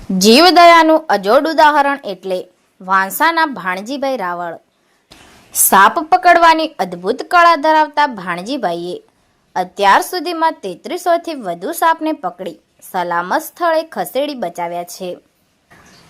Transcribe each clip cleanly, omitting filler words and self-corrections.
જીવદયાનું અજોડ ઉદાહરણ એટલે વાંસાના ભાણજીભાઈ રાવળ। સાપ પકડવાની અદ્ભુત કળા ધરાવતા ભાણજીભાઈએ અત્યાર સુધીમાં 3300થી વધુ સાપને પકડી સલામત સ્થળે ખસેડી બચાવ્યા છે।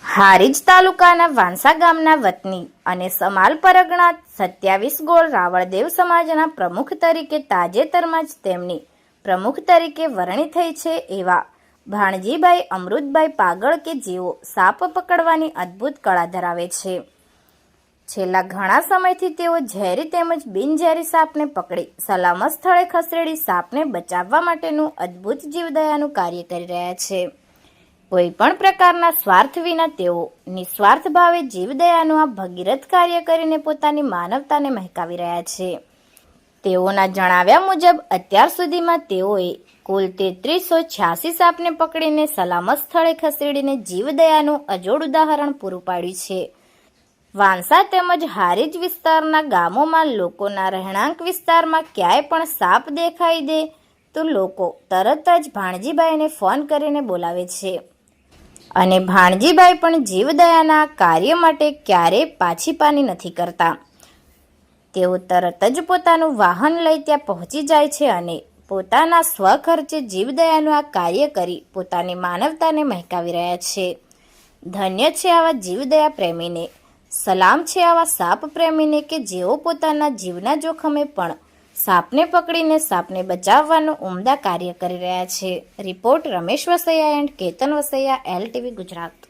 હારીજ તાલુકાના વાંસા ગામના વતની અને સમાલ પરગણા 27 ગોળ રાવળદેવ સમાજના પ્રમુખ તરીકે તાજેતરમાં જ તેમની પ્રમુખ તરીકે વરણી થઈ છે એવા ભાણજીભાઈ અમૃતભાઈ પાગળ કે જેઓ સાપ પકડવાની અદ્ભુત કળા ધરાવે છે। છેલ્લા ઘણા સમયથી તેઓ ઝેરી તેમજ બિનઝેરી સાપને પકડી સલામત સ્થળે ખસેડી સાપને બચાવવા માટેનું અદ્ભુત જીવદયાનું કાર્ય કરી રહ્યા છે। કોઈ પણ પ્રકારના સ્વાર્થ વિના તેઓ નિસ્વાર્થ ભાવે જીવદયાનું આ ભગીરથ કાર્ય કરીને પોતાની માનવતાને મહેકાવી રહ્યા છે। તેઓના જણાવ્યા મુજબ અત્યાર સુધીમાં તેઓએ કુલ 3386 સાપને પકડીને સલામત સ્થળે ખસેડીને જીવદયાનું અજોડ ઉદાહરણ પૂરું પાડ્યું છે। વાંસા તેમજ હારીજ વિસ્તારના ગામોમાં લોકોના રહેણાંક વિસ્તારમાં ક્યાંય પણ સાપ દેખાઈ દે તો લોકો તરત જ ભાણજીભાઈને ફોન કરીને બોલાવે છે અને ભાણજીભાઈ પણ જીવદયાના કાર્ય માટે ક્યારેય પાછીપાની નથી કરતા। તેઓ તરત જ પોતાનું વાહન લઈ ત્યાં પહોંચી જાય છે અને પોતાના સ્વખર્ચે જીવદયાનું આ કાર્ય કરી પોતાની માનવતાને મહેકાવી રહ્યા છે। ધન્ય છે આવા જીવદયા પ્રેમીને, સલામ છે આવા સાપ પ્રેમીને કે જેઓ પોતાના જીવના જોખમે પણ સાપને પકડીને સાપને બચાવવાનું ઉમદા કાર્ય કરી રહ્યા છે। Report Ramesh Vasaiya and Ketan Vasaiya, LTV Gujarat.